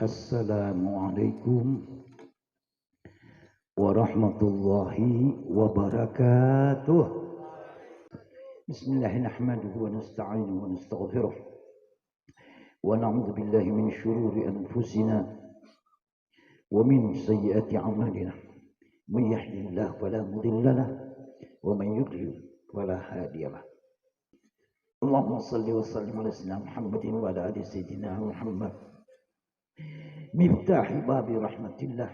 Assalamualaikum warahmatullahi wabarakatuh. Bismillahirrahmanirrahim wa nasta'inu wa nastaghfiruh wa na'udzu billahi min syururi anfusina wa min sayyiati a'malina. May yahdihillahu fala mudilla lahu wa man yudlil fala hadiya lahu. Allahumma shalli wa sallim ala sayyidina Muhammadin wa ala ali sayyidina Muhammad. Miftahi babi rahmatillah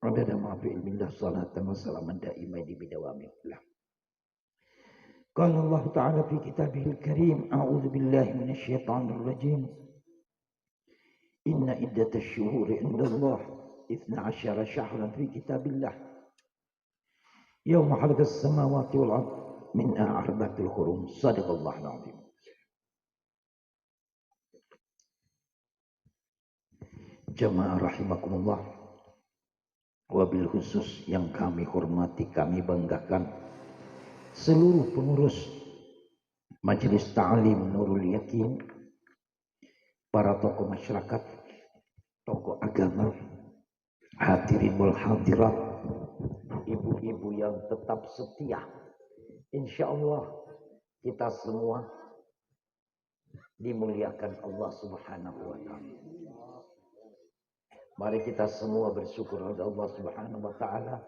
adada ma fi ilmillah salatan wa salaman daimai di bidawamillah. Qala Allah Ta'ala fi kitabihil karim a'udzu billahi minasy syaithanir rajim. Inna iddatash syuhuri 'indallah 12 syahran fi kitabillah yawma khalaqas samawati wal ard minha arba'atul hurum. Shadaqallahul 'azim. Jamaah rahimakumullah, wabil khusus yang kami hormati, kami banggakan seluruh pengurus Majelis Ta'lim Nurul Yakin, para tokoh masyarakat, tokoh agama, hadirin wal hadirat, ibu-ibu yang tetap setia. Insya Allah kita semua dimuliakan Allah Subhanahu wa Ta'ala. Mari kita semua bersyukur kepada Allah Subhanahu wa Ta'ala.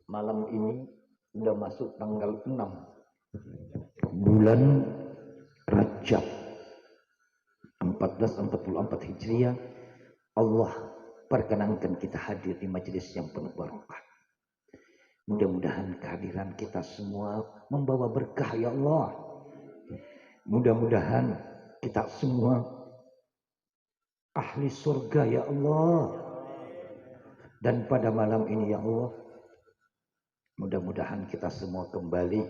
Malam ini sudah masuk tanggal 6 bulan Rajab 1444 Hijriah. Allah perkenankan kita hadir di majelis yang penuh barokah. Mudah-mudahan kehadiran kita semua membawa berkah ya Allah. Mudah-mudahan kita semua ahli surga ya Allah. Dan pada malam ini ya Allah, mudah-mudahan kita semua kembali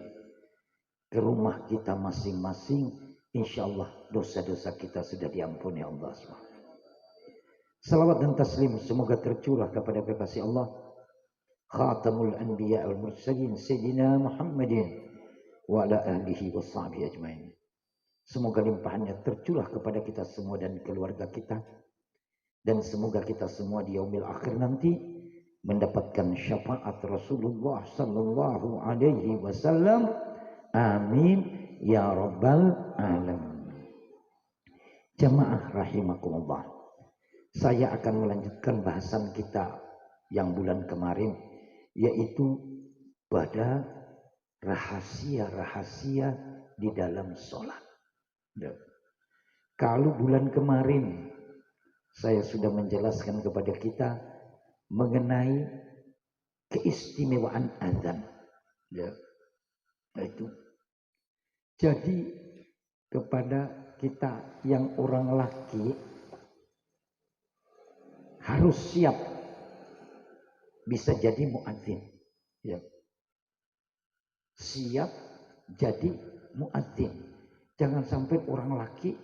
ke rumah kita masing-masing. Insya Allah dosa-dosa kita sudah diampuni Allah SWT. Salawat dan taslim semoga tercurah kepada kekasih Allah Khatamul Anbiya al-Mursalin Sayyidina Muhammadin wa ala ahlihi wa sahbihi ajmain. Semoga limpahannya tercurah kepada kita semua dan keluarga kita. Dan semoga kita semua di yaumil akhir nanti mendapatkan syafaat Rasulullah sallallahu alaihi wasallam. Amin ya rabbal alamin. Jamaah rahimakumullah. Saya akan melanjutkan bahasan kita yang bulan kemarin, yaitu pada rahasia-rahasia di dalam sholat. Kalau bulan kemarin saya sudah menjelaskan kepada kita mengenai keistimewaan azan, ya, itu. Jadi kepada kita yang orang laki harus siap bisa jadi muadzin, ya. Siap jadi muadzin. Jangan sampai orang laki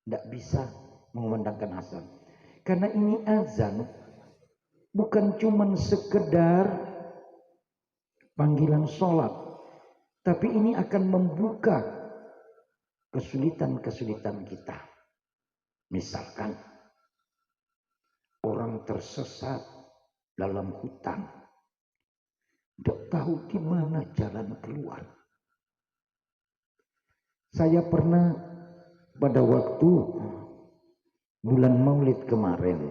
tidak bisa mengumandangkan azan. Karena ini azan bukan cuma sekedar panggilan sholat, tapi ini akan membuka kesulitan-kesulitan kita. Misalkan orang tersesat dalam hutan, tidak tahu di mana jalan keluar. Saya pernah pada waktu bulan Maulid kemarin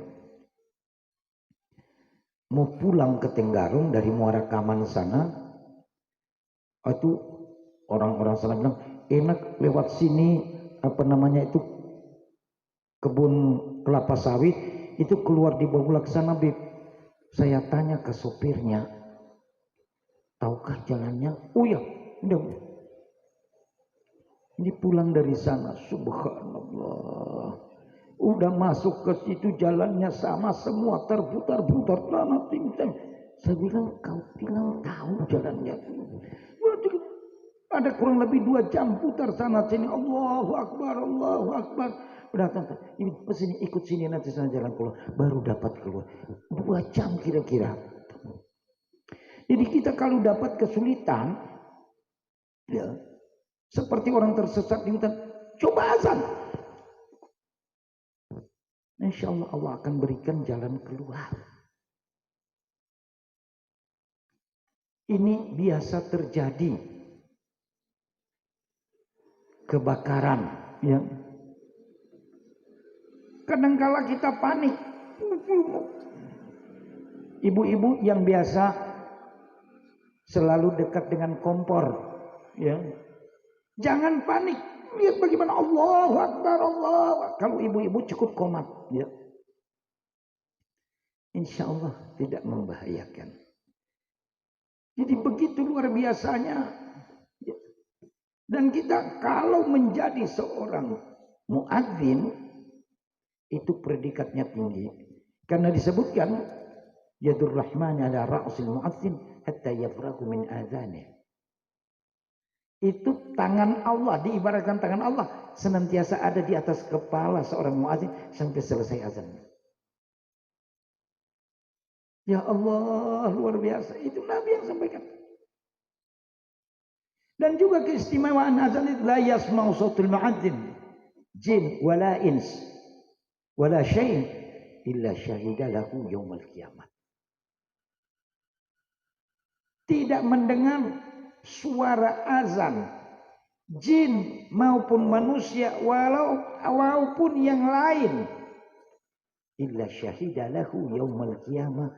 mau pulang ke Tenggarong dari Muara Kaman sana, itu orang-orang sana bilang enak lewat sini, apa namanya itu, kebun kelapa sawit itu keluar di Bawulak sana, Bib. Saya tanya ke sopirnya, tahukah jalannya? Oh ya, udah. Ini pulang dari sana, subhanallah. Udah masuk ke situ jalannya sama semua, terputar-putar tanah tinggi. Saya bilang, kau bilang tahu jalannya. Waduh, ada kurang lebih 2 jam putar sana sini. Allahu Akbar, Allahu Akbar. Udah tante, ini pesini ikut sini nanti sana jalan keluar, baru dapat keluar. 2 jam kira-kira. Jadi kita kalau dapat kesulitan, ya, seperti orang tersesat di hutan, coba azan. insya Allah Allah akan berikan jalan keluar. Ini biasa terjadi kebakaran, ya. Kadangkala kita panik. Ibu-ibu yang biasa selalu dekat dengan kompor, ya. Jangan panik. Lihat bagaimana Allahu Akbar, Allah. Kalau ibu-ibu cukup komat, ya. Insya Allah tidak membahayakan. Jadi begitu luar biasanya. Ya. Dan kita kalau menjadi seorang muadzin, itu predikatnya tinggi. Karena disebutkan yadur rahmani ala ra'sil muadzin hatta yafragu min adzanih. Itu tangan Allah, diibaratkan tangan Allah senantiasa ada di atas kepala seorang muadzin sampai selesai azannya. Ya Allah, luar biasa. Itu Nabi yang sampaikan. Dan juga keistimewaan azan itu la yasma'u sautul muadzin jin wala ins wala syai' illa syahida lahu yaumil qiyamah. Tidak mendengar suara azan jin maupun manusia walaupun yang lain illa syahida lahu yaumil qiyamah.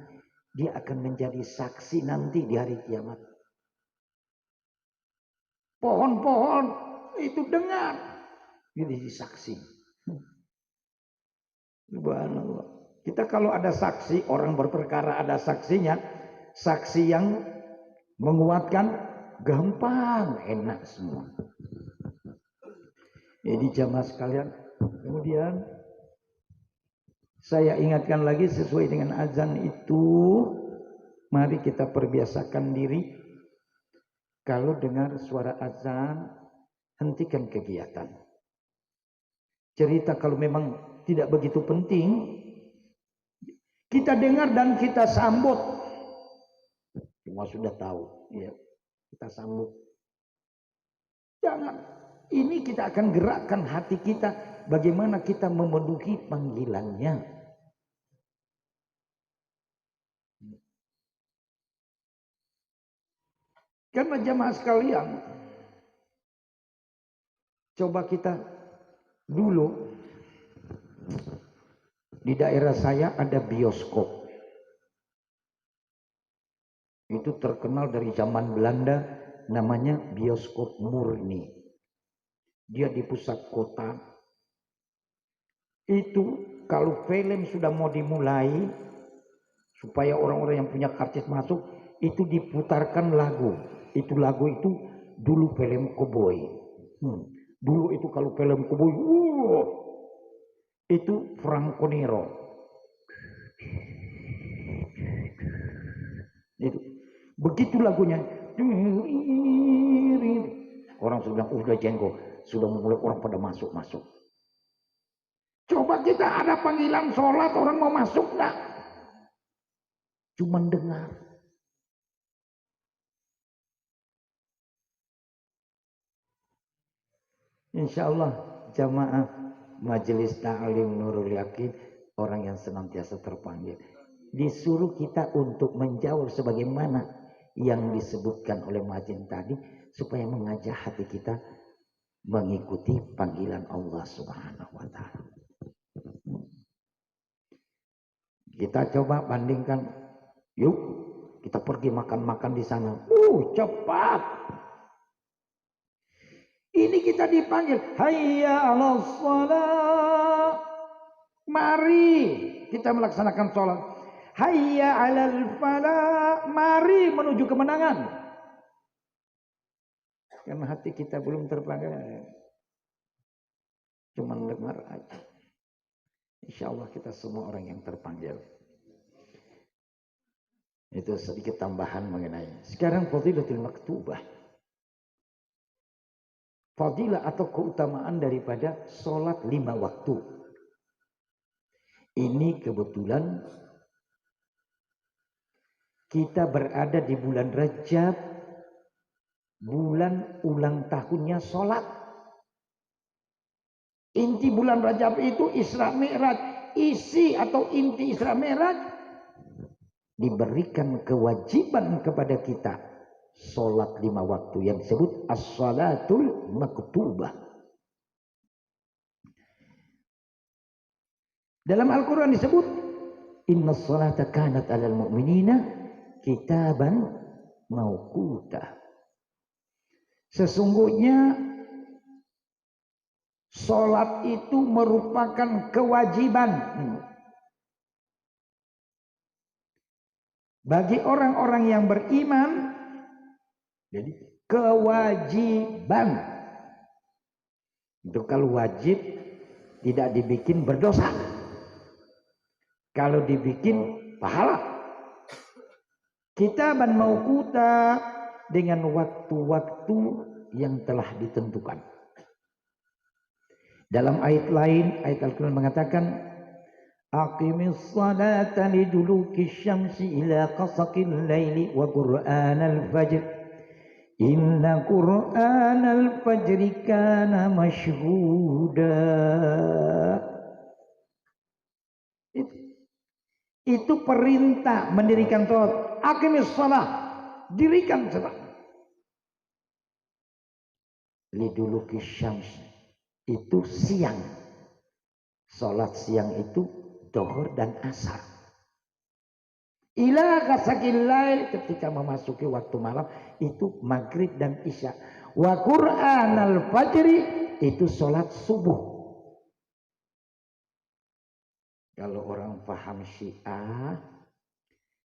Dia akan menjadi saksi nanti di hari kiamat. Pohon-pohon itu dengar, jadi saksi. Subhanallah. Kita kalau ada saksi, orang berperkara ada saksinya, saksi yang menguatkan gampang, enak semua. Jadi jamaah sekalian, kemudian saya ingatkan lagi sesuai dengan azan itu, mari kita perbiasakan diri. Kalau dengar suara azan, hentikan kegiatan. Cerita kalau memang tidak begitu penting, kita dengar dan kita sambut. Semua sudah tahu, ya. Kita sambut. Jangan. Ini kita akan gerakkan hati kita. Bagaimana kita memenuhi panggilannya. Karena jamaah sekalian, coba kita dulu di daerah saya ada bioskop. Itu terkenal dari zaman Belanda, namanya bioskop murni. Dia di pusat kota. Itu kalau film sudah mau dimulai, supaya orang-orang yang punya karcis masuk, itu diputarkan lagu. Itu lagu itu dulu film koboi. Dulu itu kalau film koboi, itu Franco Nero. Itu begitu lagunya. Orang sudah jenggo, sudah mulai orang pada masuk. Coba kita ada panggilan sholat, orang mau masuk enggak? Cuman dengar. Insya Allah jamaah Majelis Ta'lim Nurul Yakin, orang yang senantiasa terpanggil, disuruh kita untuk menjawab sebagaimana yang disebutkan oleh Majin tadi, supaya mengajak hati kita mengikuti panggilan Allah Subhanahu wa Ta'ala. Kita coba bandingkan, yuk kita pergi makan-makan di sana. Cepat. Ini kita dipanggil, hayya 'alas shalah. Mari kita melaksanakan sholat. Hayya 'alal falah. Mari menuju kemenangan. Karena hati kita belum terpanggil, cuma dengar aja. Insya Allah kita semua orang yang terpanggil. Itu sedikit tambahan mengenai. Sekarang fadilatul maktubah. Fadilah atau keutamaan daripada sholat 5 waktu. Ini kebetulan kita berada di bulan Rajab, bulan ulang tahunnya sholat. Inti bulan Rajab itu Isra Mi'raj. isi atau inti Isra Mi'raj, diberikan kewajiban kepada kita sholat 5 waktu yang disebut as-salatul maktubah. Dalam Al-Quran disebut inna sholata kanat alal mu'minina kitaban mauquta. Sesungguhnya sholat itu merupakan kewajiban bagi orang-orang yang beriman. Jadi kewajiban. Itu kalau wajib tidak dibikin berdosa. Kalau dibikin pahala. Kitaban mauquta, dengan waktu-waktu yang telah ditentukan. Dalam ayat lain, ayat Al-Quran mengatakan aqimis salata liduluki syamsi ila qasaqil laili wa qur'anal fajr inna qur'anal fajri kana mashhuda. Itu perintah mendirikan salat. Aqimis salat, dirikan salat. Liduluki syams, itu siang. Salat siang itu zuhur dan asar. Ila qasaqil lail, ketika memasuki waktu malam itu maghrib dan isya. Wa qur'anal fajri, itu salat subuh. Kalau orang paham Syiah,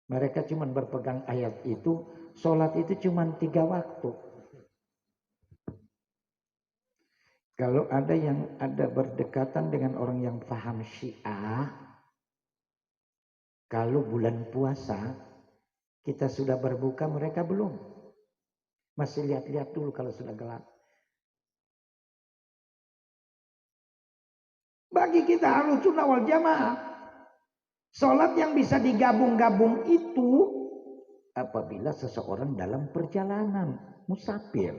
mereka cuma berpegang ayat itu, sholat itu cuma 3 waktu. Kalau ada yang ada berdekatan dengan orang yang paham Syiah, kalau bulan puasa, kita sudah berbuka, mereka belum. Masih lihat-lihat dulu kalau sudah gelap. Bagi kita Ahlus Sunnah wal Jamaah, sholat yang bisa digabung-gabung itu apabila seseorang dalam perjalanan, musafir.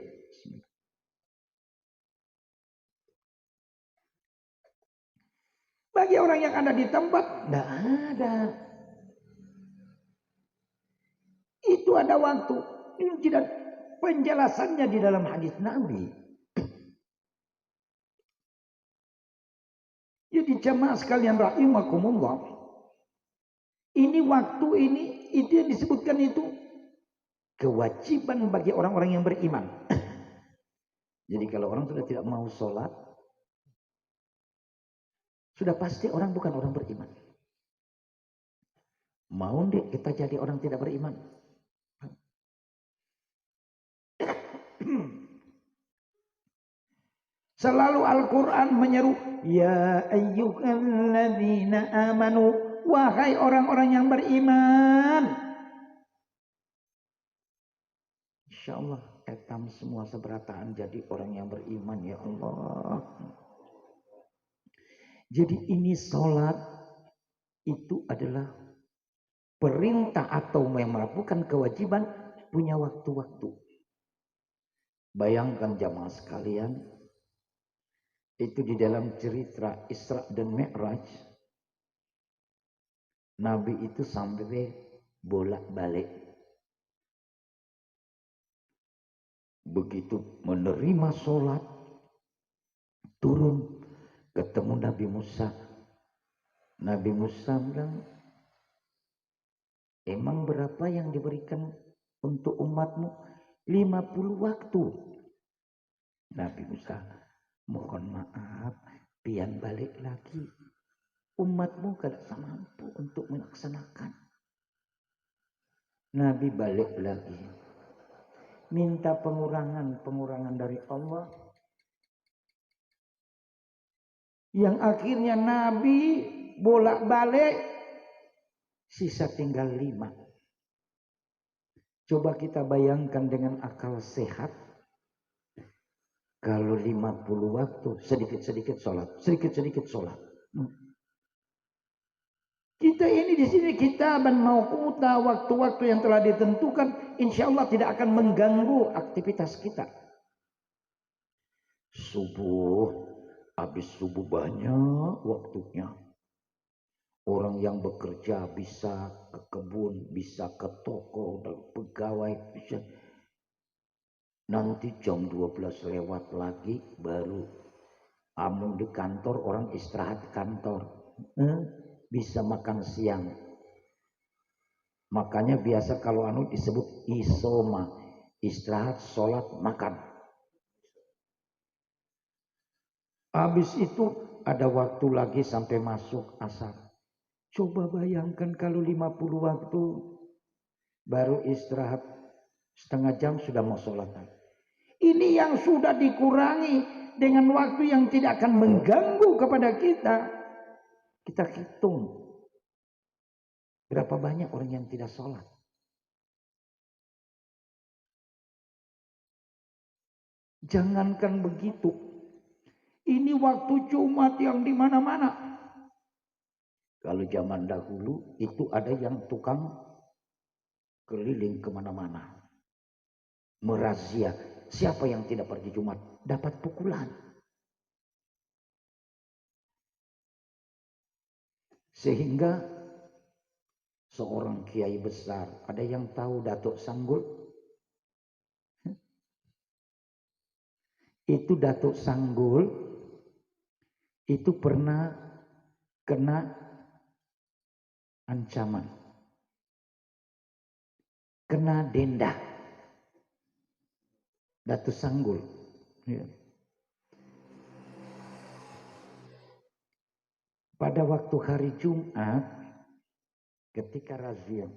Bagi orang yang ada di tempat, tidak ada. Itu ada waktu. Ini tidak penjelasannya di dalam hadis Nabi. Jadi jemaah sekalian rahimakumullah, ini waktu ini itu yang disebutkan itu kewajiban bagi orang-orang yang beriman. Jadi kalau orang sudah tidak mau sholat, sudah pasti orang bukan orang beriman. Mau deh kita jadi orang tidak beriman? Selalu Al-Quran menyeru, ya ayyuhalladzina amanu, wahai orang-orang yang beriman. Insyaallah etam semua seberataan jadi orang yang beriman, ya Allah. Jadi ini sholat itu adalah perintah atau melakukan kewajiban, punya waktu-waktu. Bayangkan jamaah sekalian, itu di dalam cerita Isra dan Mi'raj, Nabi itu sampai bolak-balik. Begitu menerima sholat, turun, ketemu Nabi Musa. Nabi Musa bilang, emang berapa yang diberikan untuk umatmu? 50 waktu. Nabi Musa, mohon maaf, pian balik lagi. Umatmu tidak mampu untuk melaksanakan. Nabi balik lagi. Minta pengurangan dari Allah. Yang akhirnya Nabi bolak-balik, sisa tinggal 5. Coba kita bayangkan dengan akal sehat. Kalau 50 waktu, sedikit-sedikit sholat. Sedikit-sedikit sholat. Kita ini di sini kitaban mauquta, waktu-waktu yang telah ditentukan, insya Allah tidak akan mengganggu aktivitas kita. Subuh, habis subuh banyak waktunya. Orang yang bekerja bisa ke kebun, bisa ke toko, dan pegawai bisa. Nanti jam 12 lewat lagi baru amun di kantor, orang istirahat di kantor. Bisa makan siang. Makanya biasa kalau disebut isoma, istirahat, sholat, makan. Habis itu ada waktu lagi sampai masuk asar. Coba bayangkan kalau 50 waktu baru istirahat setengah jam sudah mau sholat. Ini yang sudah dikurangi dengan waktu yang tidak akan mengganggu kepada kita. Kita hitung berapa banyak orang yang tidak sholat. Jangankan begitu, ini waktu Jumat yang di mana-mana. Kalau zaman dahulu itu ada yang tukang keliling kemana-mana, merazia. Siapa yang tidak pergi Jumat dapat pukulan. Sehingga seorang kiai besar, ada yang tahu Datuk Sanggul? Itu Datuk Sanggul itu pernah kena ancaman, kena denda. Datuk Sanggul. Ya. Pada waktu hari Jumat, ketika razia,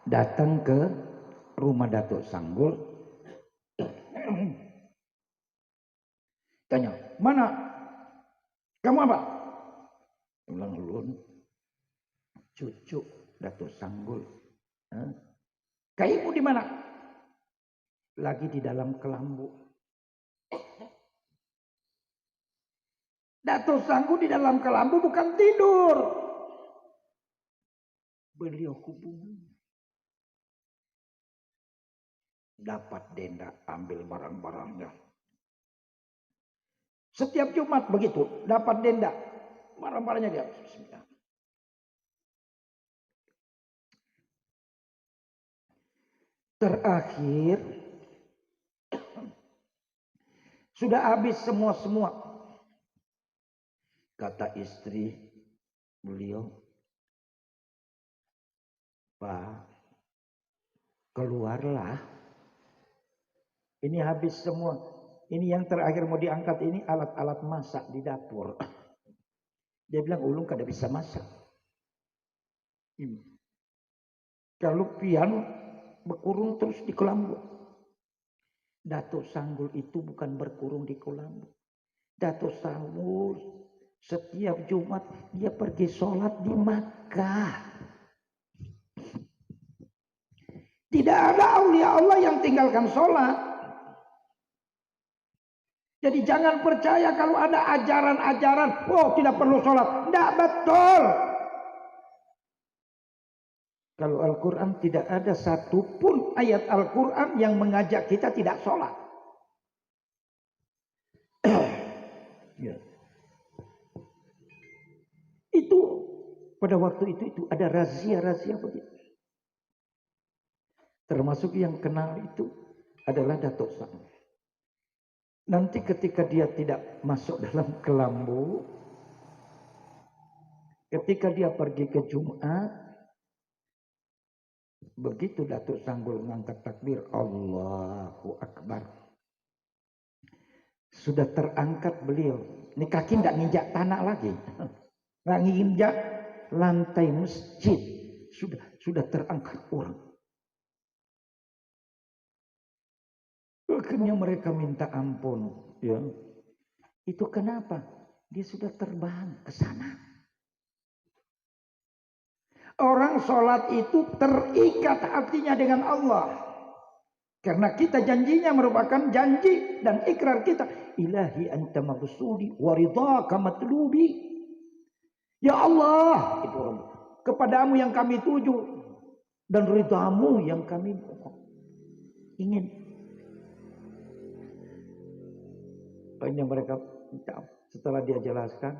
datang ke rumah Datuk Sanggul, tanya, mana? Kamu apa? Bilang, ulun cucu Datuk Sanggul. Kaimu di mana? Lagi di dalam kelambu. Datuk Sanggul di dalam kelambu bukan tidur. Beliau hubungan. Dapat denda, ambil barang-barangnya. Setiap Jumat begitu, dapat denda. Barang-barangnya dia. Terakhir, sudah habis semua. Kata istri beliau, Pak, keluarlah. Ini habis semua. Ini yang terakhir mau diangkat ini alat-alat masak di dapur. Dia bilang, ulun kada bisa masak. Kalau pian berkurung terus di kelambu. Datuk Sanggul itu bukan berkurung di kelambu. Datuk Sanggul setiap Jumat dia pergi sholat di Makkah. Tidak ada aulia Allah yang tinggalkan sholat. Jadi jangan percaya kalau ada ajaran-ajaran, oh tidak perlu sholat. Tidak betul. Kalau Al-Quran tidak ada satupun ayat Al-Quran yang mengajak kita tidak sholat. Ya. Itu pada waktu itu ada razia-razia begitu. Termasuk yang kenal itu adalah Datuk Sanggul. Nanti ketika dia tidak masuk dalam kelambu, ketika dia pergi ke Jumat, begitu Datuk Sanggul mengangkat takbir, Allahu Akbar. Sudah terangkat beliau. Ini kaki tidak nginjak tanah lagi. Nggak nginjak lantai masjid. Sudah terangkat orang. Akhirnya mereka minta ampun. Ya. Itu kenapa? Dia sudah terbang ke sana. Orang sholat itu terikat hatinya dengan Allah. Karena kita janjinya merupakan janji dan ikrar kita. Ilahi anta mabsudi waridaka matlubi. Ya Allah, itu kepadamu yang kami tuju dan ridhamu yang kami ingin. Hanya mereka setelah dia jelaskan,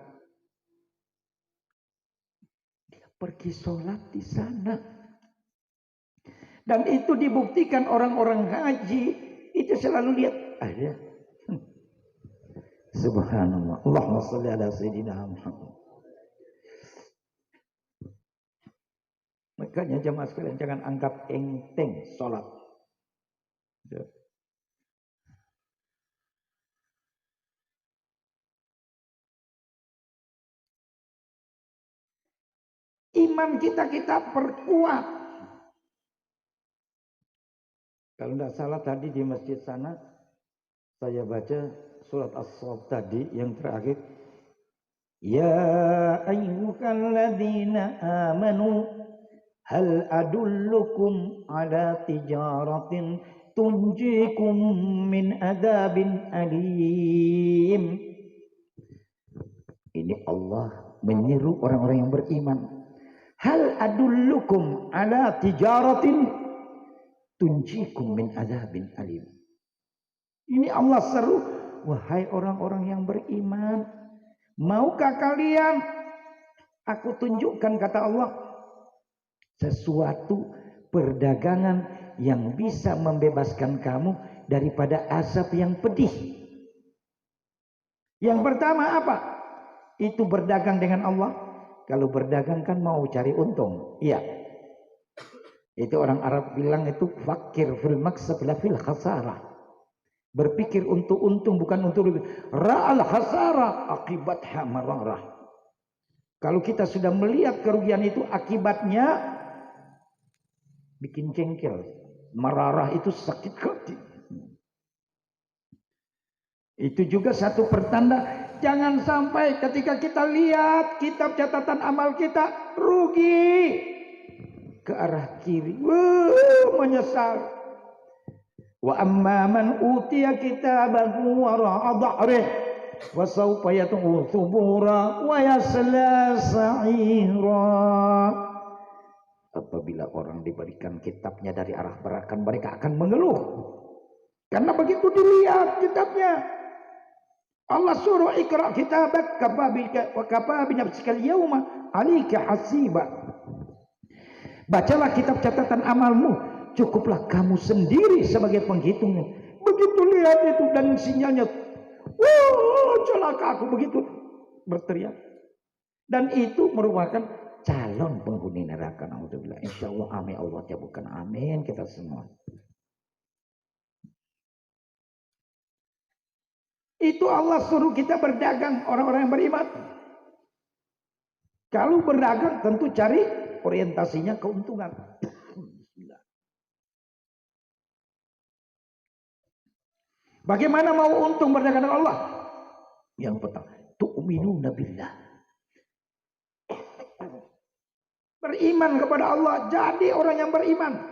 pergi sholat di sana. Dan itu dibuktikan orang-orang haji itu selalu lihat ada. Subhanallah. Allahumma sholli ala sayyidina Muhammad. Makanya jemaah sekalian jangan anggap enteng sholat. Iman kita perkuat. Kalau tidak salah tadi di masjid sana saya baca surat As-Saff tadi yang terakhir. Ya ayyuhalladzina amanu hal adullukum ala tijaratin tunjikum min adabin alim. Ini Allah menyeru orang-orang yang beriman. Hal adullukum ala tijaratin tunjikum min adabin alim. Ini Allah seru, wahai orang-orang yang beriman, maukah kalian aku tunjukkan, kata Allah, sesuatu perdagangan yang bisa membebaskan kamu daripada azab yang pedih. Yang pertama apa? Itu berdagang dengan Allah. Kalau berdagang kan mau cari untung. Iya. Itu orang Arab bilang itu fakir fil maksab la fil khasarah. Berpikir untuk untung bukan untuk rugi. Ra'al khasarah akibatha mararah. Kalau kita sudah melihat kerugian itu akibatnya bikin jengkel. Mararah itu sakit hati. Itu juga satu pertanda. Jangan sampai ketika kita lihat kitab catatan amal kita rugi ke arah kiri, menyesal. Wa amma man utiya kitabahu wara'a dhahrih wa sawfa yad'u thubura wa yasla sa'ira. Apabila orang diberikan kitabnya dari arah belakang, mereka akan mengeluh karena begitu dilihat kitabnya. Allah suruh ikra kitabak kafa bi nafsika al-yawma 'alaika hasiba. Bacalah kitab catatan amalmu, cukuplah kamu sendiri sebagai penghitungnya. Begitu lihat itu dan sinyalnya, celaka aku, begitu berteriak. Dan itu merupakan calon penghuni neraka. Alhamdulillah. Insyaallah amin, Allah jabulkan amin kita semua. Itu Allah suruh kita berdagang, orang-orang yang beriman. Kalau berdagang tentu cari orientasinya keuntungan. Bagaimana mau untung berdagang dengan Allah? Yang pertama, tu'minuna billah. Beriman kepada Allah, jadi orang yang beriman.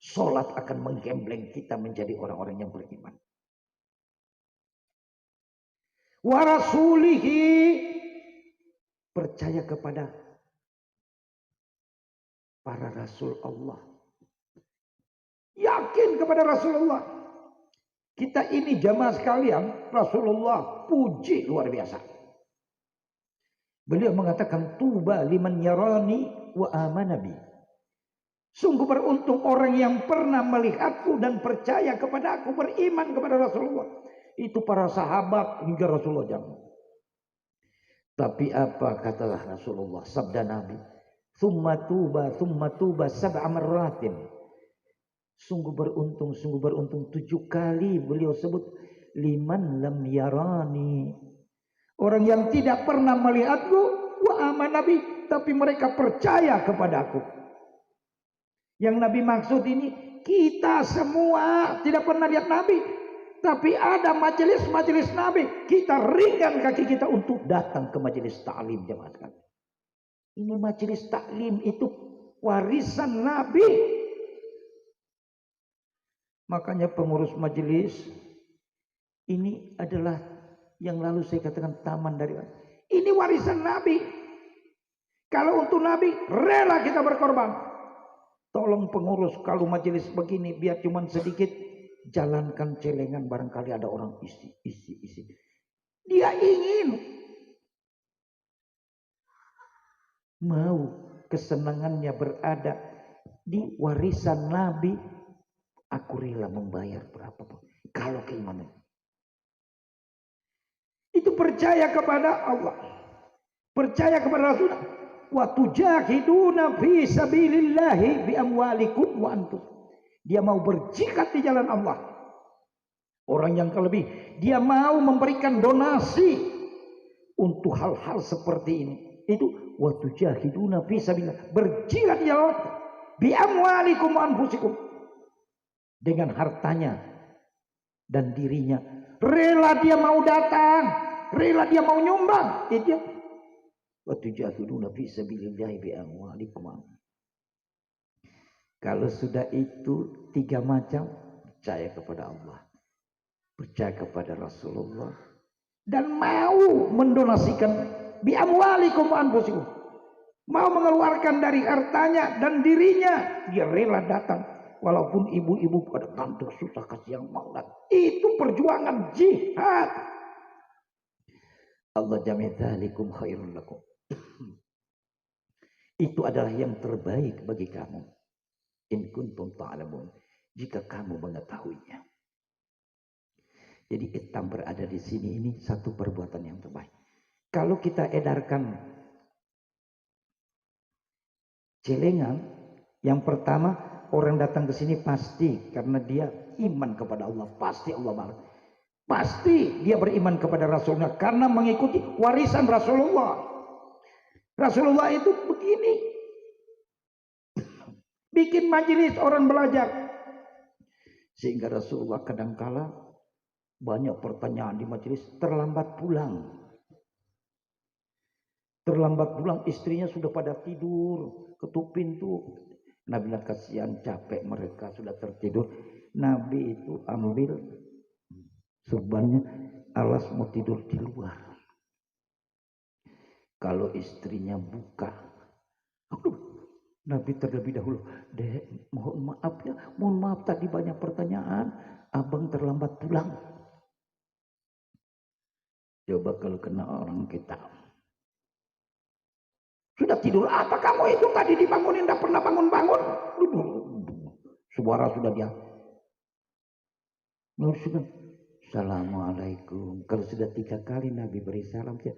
Salat akan menggembleng kita menjadi orang-orang yang beriman. Wa rasulihi, percaya kepada para rasul Allah, yakin kepada Rasulullah. Kita ini jamaah sekalian, Rasulullah puji luar biasa. Beliau mengatakan tuba liman yarani wa amana bi. Sungguh beruntung orang yang pernah melihatku dan percaya kepada aku, beriman kepada Rasulullah. Itu para sahabat hingga Rasulullah jangan. Tapi apa katalah Rasulullah, sabda Nabi, thumma tuba sab'a marratin. Sungguh beruntung 7 kali beliau sebut liman lam yarani. Orang yang tidak pernah melihatku wa aman Nabi, tapi mereka percaya kepadaku. Yang Nabi maksud ini kita semua tidak pernah lihat Nabi, tapi ada majelis-majelis Nabi, kita ringan kaki kita untuk datang ke majelis ta'lim jemaah sekalian. Ini majelis ta'lim itu warisan Nabi. Makanya pengurus majelis ini adalah yang lalu saya katakan taman dari ini warisan Nabi. Kalau untuk Nabi rela kita berkorban. Tolong pengurus kalau majelis begini biar cuman sedikit, jalankan celengan, barangkali ada orang isi. Dia ingin mau kesenangannya berada di warisan Nabi, aku rela membayar berapapun. Kalau keimanan itu percaya kepada Allah, percaya kepada Rasul. Wa tujahiduna fi sabilillahi bi amwalikum wa antum. Dia mau berjihad di jalan Allah. Orang yang terlebih, dia mau memberikan donasi untuk hal-hal seperti ini. Itu wa tujahiduna fi sabilillah, berjihad di jalan Allah bi amwalikum wa anfusikum, dengan hartanya dan dirinya. Rela dia mau datang, rela dia mau nyumbang. Itu wa tujahiduna fi sabilillahi bi amwalikum. Kalau sudah itu 3 macam, percaya kepada Allah, percaya kepada Rasulullah, dan mau mendonasikan bi amwalikum wa anfusikum, mau mengeluarkan dari hartanya dan dirinya, dia rela datang walaupun ibu-ibu pada kantor susah kasih yang mau datang. Itu perjuangan jihad. Allah jami'dzalikum khairul lakum. Itu adalah yang terbaik bagi kamu. In kuntum ta'lamun, jika kamu mengetahuinya. Jadi hitam berada di sini, ini satu perbuatan yang terbaik. Kalau kita edarkan celengan, yang pertama orang datang ke sini pasti karena dia iman kepada Allah, pasti Allah balas. Pasti dia beriman kepada Rasulnya karena mengikuti warisan Rasulullah. Rasulullah itu begini, bikin majelis orang belajar, sehingga Rasulullah kadangkala banyak pertanyaan di majelis, terlambat pulang. Terlambat pulang, istrinya sudah pada tidur, ketuk pintu. Nabi bilang kasihan, capek mereka sudah tertidur. Nabi itu ambil surbannya, alas mau tidur di luar. Kalau istrinya buka, Nabi terlebih dahulu, Dek, mohon maaf ya, mohon maaf tadi banyak pertanyaan, abang terlambat pulang. Coba kalau kena orang kita, sudah tidur apa kamu itu tadi dibangunin, tidak pernah bangun-bangun. Suara sudah dia. Assalamualaikum. Kalau sudah 3 kali Nabi beri salam, dia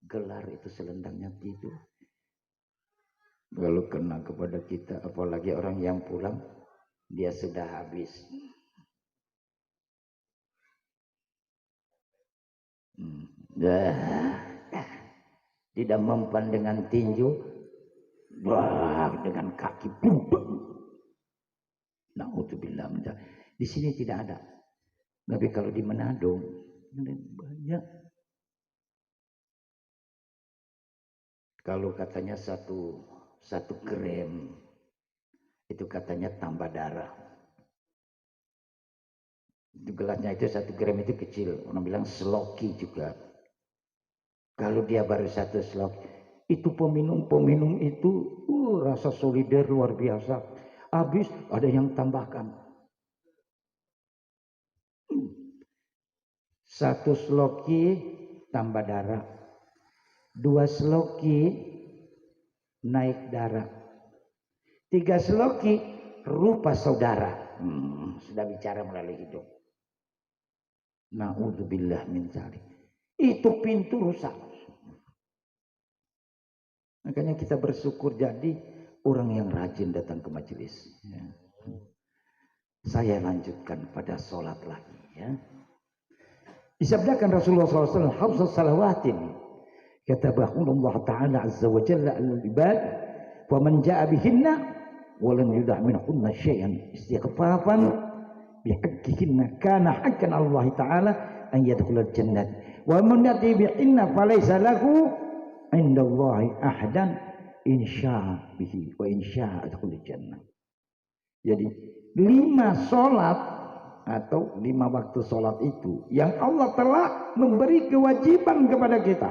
gelar itu selendangnya tidur. Kalau kena kepada kita, apalagi orang yang pulang, dia sudah habis. Tidak mempan dengan tinju, dengan kaki. Na'udzubillah. Di sini tidak ada. Tapi kalau di Manado, banyak. Kalau katanya satu gram itu katanya tambah darah. Itu gelasnya itu 1 gram itu kecil, orang bilang sloki juga. Kalau dia baru 1 slok, itu peminum itu rasa solider luar biasa. Habis ada yang tambahkan 1 sloki tambah darah, 2 sloki naik darah, 3 sloki rupa saudara. Sudah bicara melalui hidung. Na'udzubillah min dzalik. Itu pintu rusak. Makanya kita bersyukur jadi orang yang rajin datang ke majelis. Ya. Saya lanjutkan pada sholat lagi. Ya. Disabdakan Rasulullah SAW, "Hafsas salawatin katabahullah Ta'ala azza wa jalla al-ibad, wa man ja'a bihinna wa lam yuda' minhunna syai'an istighfafan bihaqqihinna kana haqqan Allah Ta'ala an yadkhulal jannah wa man yati bihinna falaysa lahu indallahi ahdan insya'a bihi wa insya'a adkhulul jannah." Jadi 5 sholat atau 5 waktu sholat itu yang Allah telah memberi kewajiban kepada kita.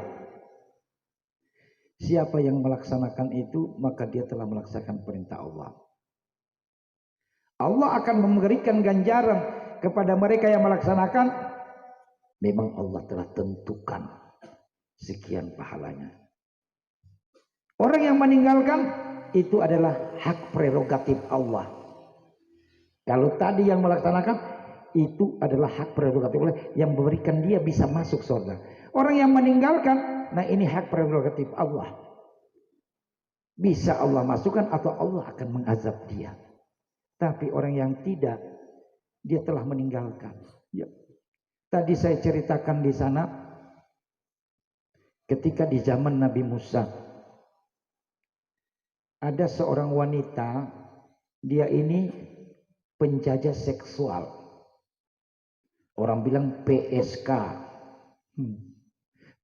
Siapa yang melaksanakan itu, maka dia telah melaksanakan perintah Allah. Allah akan memberikan ganjaran kepada mereka yang melaksanakan. Memang Allah telah tentukan sekian pahalanya. Orang yang meninggalkan itu adalah hak prerogatif Allah. Kalau tadi yang melaksanakan itu adalah hak prerogatif Allah yang memberikan dia bisa masuk surga. Orang yang meninggalkan, nah ini hak prerogatif Allah. Bisa Allah masukkan atau Allah akan mengazab dia. Tapi orang yang tidak, dia telah meninggalkan. Ya. Tadi saya ceritakan di sana, ketika di zaman Nabi Musa, ada seorang wanita, dia ini penjajah seksual. Orang bilang PSK,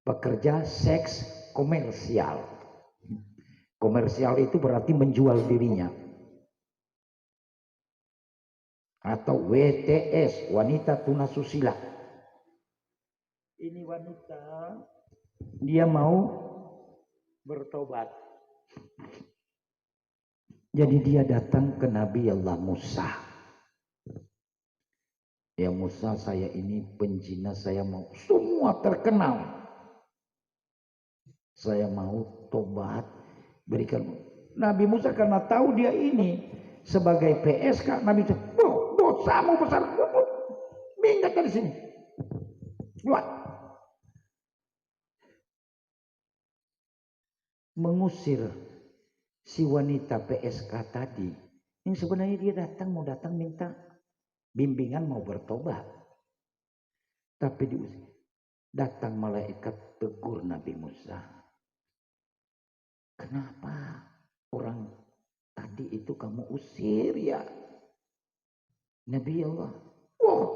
pekerja seks komersial. Komersial itu berarti menjual dirinya. Atau WTS, wanita tunasusila. Ini wanita, dia mau bertobat. Jadi dia datang ke Nabi Allah Musa. Ya Musa, saya ini penjina, saya mau semua terkenal. Saya mau tobat, berikan. Nabi Musa karena tahu dia ini sebagai PSK, Nabi Musa, dosamu besar, minggat dari sini, keluar. Mengusir si wanita PSK tadi, yang sebenarnya dia mau datang minta bimbingan, mau bertobat, tapi diusir. Datang malaikat tegur Nabi Musa, kenapa orang tadi itu kamu usir ya? Nabi Allah,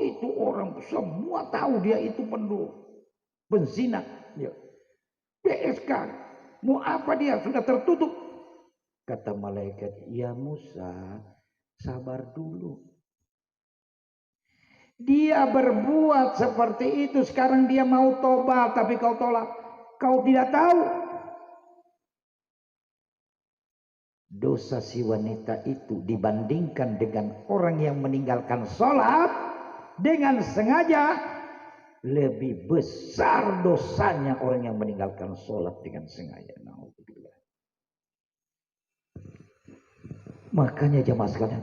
itu orang semua tahu dia itu penzina, ya. PSK, mau apa dia, sudah tertutup. Kata malaikat, ya Musa, sabar dulu. Dia berbuat seperti itu, sekarang dia mau tobat, tapi kau tolak. Kau tidak tahu dosa si wanita itu dibandingkan dengan orang yang meninggalkan sholat dengan sengaja, lebih besar dosanya orang yang meninggalkan sholat dengan sengaja. Makanya jamaah sekalian,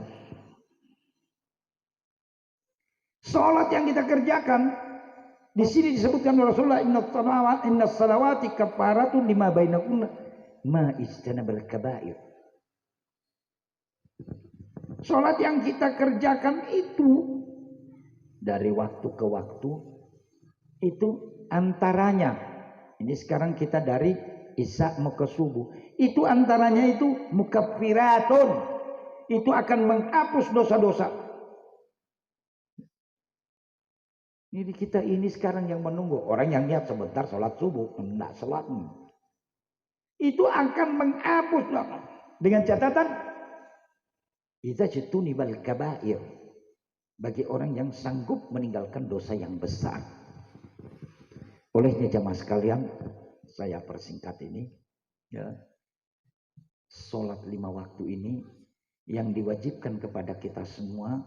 sholat yang kita kerjakan di sini disebutkan oleh Rasulullah, inna salawati kafaratun lima bainakunna ma ijtanabal kabair. Sholat yang kita kerjakan itu dari waktu ke waktu itu antaranya, ini sekarang kita dari isya mau ke subuh, itu antaranya itu mukaffiratun, itu akan menghapus dosa-dosa. Jadi kita ini sekarang yang menunggu, orang yang niat sebentar sholat subuh, enggak sholat, itu akan menghapus dengan catatan idza junibal kabair, bagi orang yang sanggup meninggalkan dosa yang besar. Olehnya jamaah sekalian, saya persingkat ini, ya, sholat 5 waktu ini yang diwajibkan kepada kita semua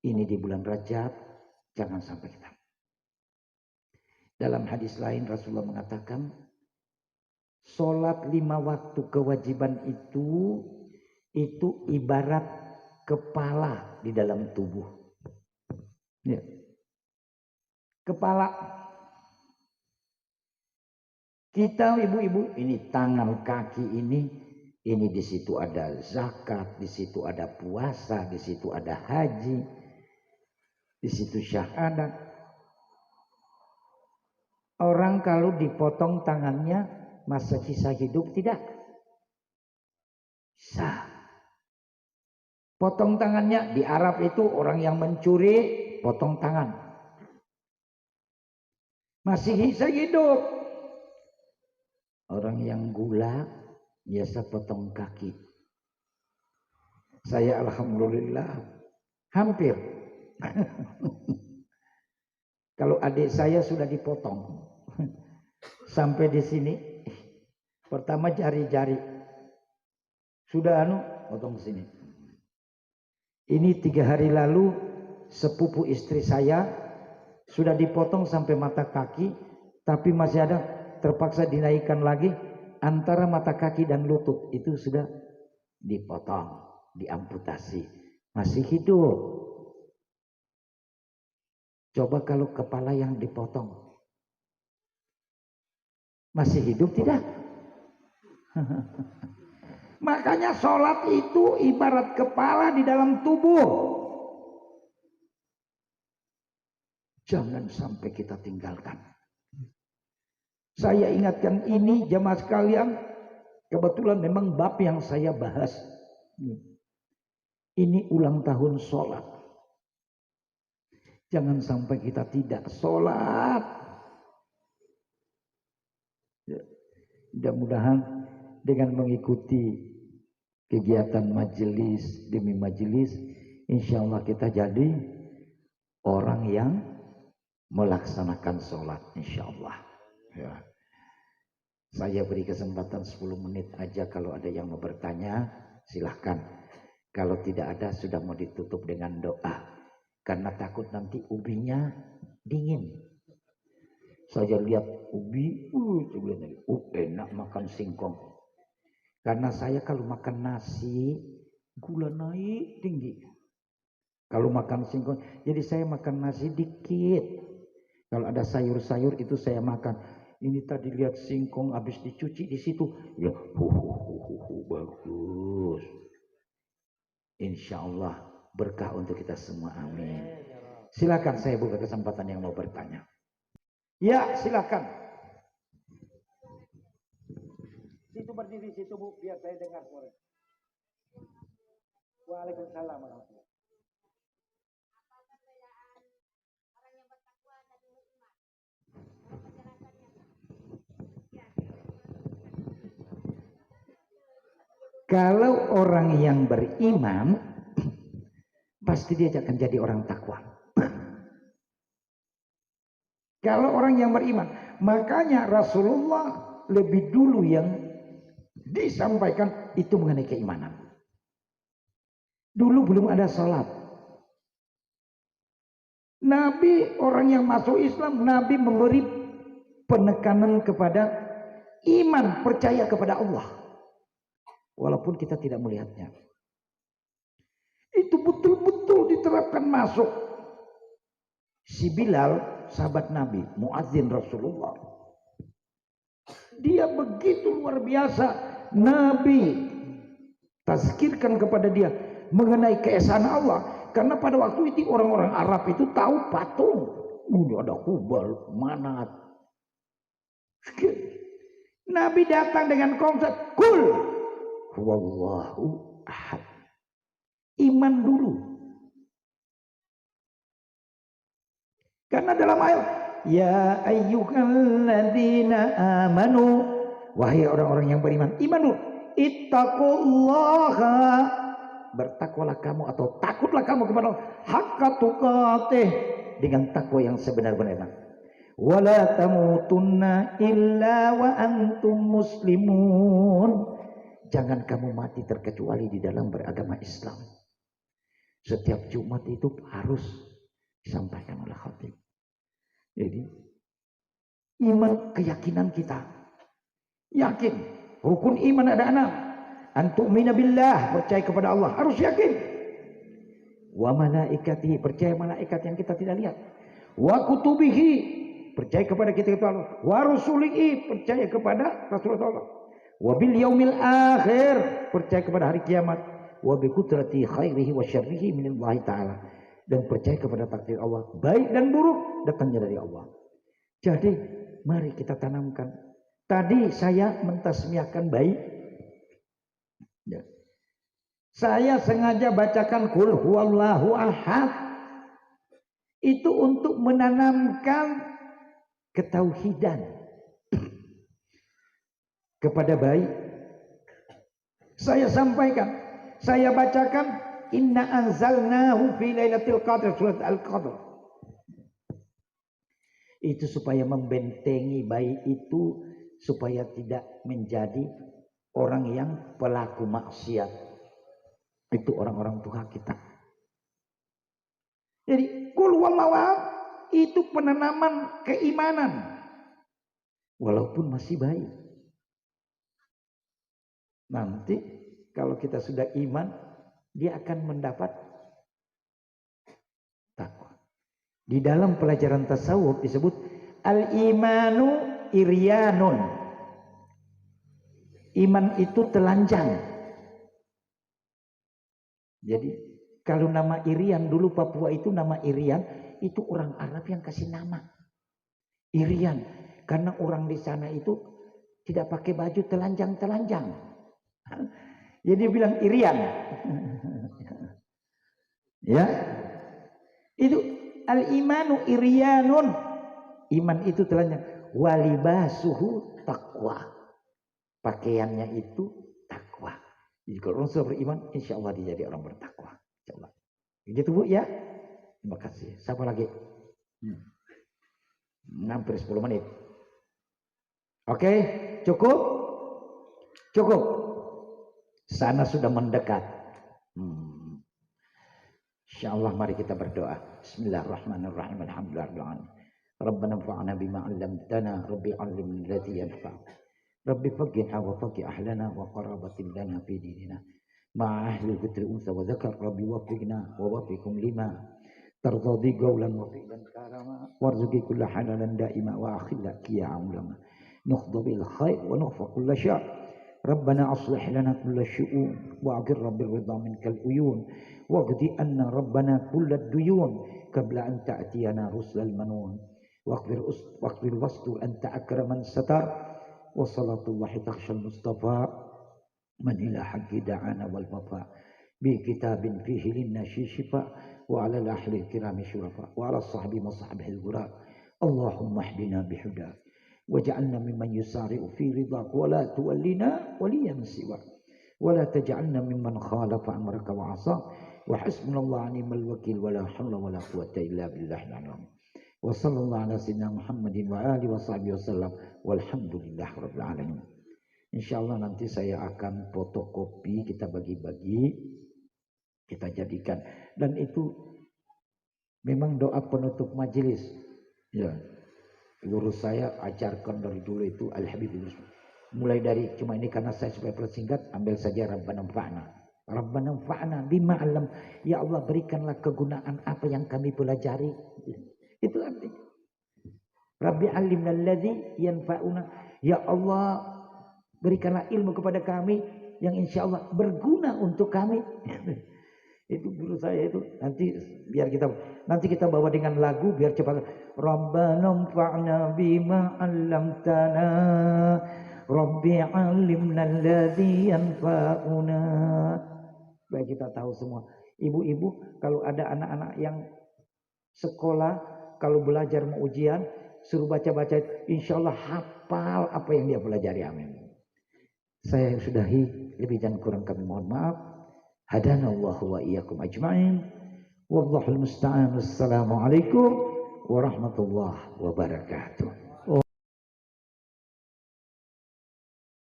ini di bulan Rajab, jangan sampai kita. Dalam hadis lain Rasulullah mengatakan, sholat 5 waktu kewajiban itu ibarat kepala di dalam tubuh. Ya. Kepala kita ibu-ibu, ini tangan kaki ini di situ ada zakat, di situ ada puasa, di situ ada haji, di situ syahadat. Orang kalau dipotong tangannya masa sisa hidup tidak bisa. Potong tangannya di Arab itu orang yang mencuri potong tangan, masih bisa hidup. Orang yang gula biasa potong kaki. Saya alhamdulillah hampir. Kalau adik saya sudah dipotong sampai di sini, pertama jari-jari sudah potong sini. Ini 3 hari lalu sepupu istri saya sudah dipotong sampai mata kaki, tapi masih ada, terpaksa dinaikkan lagi antara mata kaki dan lutut itu sudah dipotong, diamputasi, masih hidup. Coba kalau kepala yang dipotong, masih hidup tidak? Makanya sholat itu ibarat kepala di dalam tubuh. Jangan sampai kita tinggalkan. Saya ingatkan ini jamaah sekalian, kebetulan memang bab yang saya bahas. Ini ulang tahun sholat. Jangan sampai kita tidak sholat. Mudah-mudahan dengan mengikuti kegiatan majelis demi majelis, insya Allah kita jadi orang yang melaksanakan sholat, insya Allah. Ya. Saya beri kesempatan 10 menit aja, kalau ada yang mau bertanya silahkan. Kalau tidak ada sudah mau ditutup dengan doa, karena takut nanti ubinya dingin. Saya lihat ubi, enak makan singkong. Karena saya kalau makan nasi, gula naik tinggi. Kalau makan singkong, jadi saya makan nasi dikit. Kalau ada sayur-sayur itu saya makan. Ini tadi lihat singkong habis dicuci di situ, ya, bagus. Insya Allah berkah untuk kita semua, amin. Silakan, saya buka kesempatan yang mau bertanya. Ya, silakan. Situ berdiri situ Bu, biar saya dengar suara. Waalaikumsalam warahmatullahi. Kalau orang yang beriman, pasti dia akan jadi orang takwa. Kalau orang yang beriman, makanya Rasulullah lebih dulu yang disampaikan itu mengenai keimanan. Dulu belum ada salat. Nabi, orang yang masuk Islam, Nabi memberi penekanan kepada iman, percaya kepada Allah. Walaupun kita tidak melihatnya. Itu betul-betul diterapkan masuk. Si Bilal, sahabat Nabi, muadzin Rasulullah. Dia begitu luar biasa. Nabi tazkirkan kepada dia mengenai keesaan Allah. Karena pada waktu itu orang-orang Arab itu tahu patung. Ini ada Hubal, Manat. Nabi datang dengan konsep kul huwallahu ahad. Iman dulu. Karena dalam ayat, ya ayyuhalladzina amanu, wahai orang-orang yang beriman, iman dulu. Ittaqullaha, bertakwalah kamu atau takutlah kamu kepada Allah, haqqa tuqatih, dengan takwa yang sebenar-benarnya. Wala tamutunna illa wa antum muslimun. Jangan kamu mati terkecuali di dalam beragama Islam. Setiap Jumat itu harus disampaikan oleh khatib. Jadi iman, keyakinan kita. Yakin. Rukun iman ada 6. Antu'mina billah, percaya kepada Allah. Harus yakin. Wa malaikatihi, percaya malaikat yang kita tidak lihat. Wa kutubihi, percaya kepada kita Allah. Wa rusulihi, percaya kepada Rasulullah. Wabil yaumil akhir, percaya kepada hari kiamat. Wabi kudrati khairihi wa syarrihi minallahi ta'ala, dan percaya kepada takdir Allah, baik dan buruk datangnya dari Allah. Jadi mari kita tanamkan. Tadi saya mentasmiahkan baik ya. Saya sengaja bacakan qul huwallahu ahad, itu untuk menanamkan ketauhidan kepada bayi. Saya sampaikan, saya bacakan inna anzalnahu fi lailatul qadr, surat al-qadr. Itu supaya membentengi bayi itu, supaya tidak menjadi orang yang pelaku maksiat. Itu orang-orang tua kita. Jadi qul huwallahu ahad itu penanaman keimanan walaupun masih bayi. Nanti kalau kita sudah iman, dia akan mendapat takwa. Di dalam pelajaran tasawuf disebut al-imanu iryanun. Iman itu telanjang. Jadi kalau nama Irian, dulu Papua itu nama Irian, itu orang Arab yang kasih nama Irian, karena orang di sana itu tidak pakai baju telanjang-telanjang. Jadi bilang Irian. Ya, itu al-imanu iryanun. Iman itu telanjang. Walibasuhu taqwa. Pakaiannya itu takwa. Jadi kalau orang sudah beriman, insya Allah dia jadi orang bertakwa. Insya Allah. Begitu Bu ya. Terima kasih. Siapa lagi? Hampir 10 menit. Oke, cukup? Cukup. Sana sudah mendekat. Insya Allah mari kita berdoa. Bismillahirrahmanirrahim. Alhamdulillah. Rabbana fa'na bima 'allamtana, Rabbi 'allimna alladhi yanfa'una. Rabbi faqihna wa faqih ahlana wa qarabatin lana fi dinina ma'a ahli al-fitri unsa wa zakar. Rabbi wafiqna wa wafiqum lima tardadi qawlan wa fi'lan karama warzuqi kulla halalan da'ima wa akhilla kiya ulama nukhdu bil khair wa nukhfa kulla syar. Rabbana aslih lana kulla syu'un wa aqir rabbil ridha minkal uyun waqdi anna rabbana kulla duyun qabla an ta'tiyana rusulal manun waqfir wastur anta akraman satar wa salatullahi takhshal mustafa man ila haqqi da'ana wal wafa bi kitabin fihi linna shifa wa ala al-ahli kirami syurafa wa ala sahbi masahbihil ghura. Allahumma hdina bihuda waj'alna mimman yusari'u fi ridhak wa la tuwallina waliyan siwa wa la taj'alna mimman khalafa amraka wa 'asa wa hasbunallahu ni'mal wakil wa la hawla wa la quwwata illa billahil 'azim. Wa sallallahu ala sayyidina Muhammadin wa alihi wa sahbihi wasallam walhamdulillah rabbil alamin. Insyaallah nanti saya akan fotokopi, kita bagi-bagi, kita jadikan, dan itu memang doa penutup majelis. Ya, guru saya ajarkan dari dulu itu Al-Habib. Mulai dari, cuma ini karena saya supaya persingkat, ambil saja Rabbana fa'na. Rabbana fa'na bima 'allam. Ya Allah, berikanlah kegunaan apa yang kami pelajari. Itu artinya. Rabbi 'allimna alladzi yanfa'una. Ya Allah, berikanlah ilmu kepada kami yang insya Allah berguna untuk kami. Itu guru saya itu. Nanti biar kita bawa dengan lagu biar cepat. Rabbana anfa'na bima 'allamtana. Rabbi 'allimna alladzi yanfa'una. Supaya kita tahu semua. Ibu-ibu, kalau ada anak-anak yang sekolah, kalau belajar mau ujian, suruh baca-baca, insya Allah hafal apa yang dia pelajari. Amin. Saya sudahi, lebih dan kurang kami mohon maaf. Hadanallahu wa iyyakum ajma'in. Wallahul musta'an. Wassalamualaikum warahmatullahi wabarakatuh.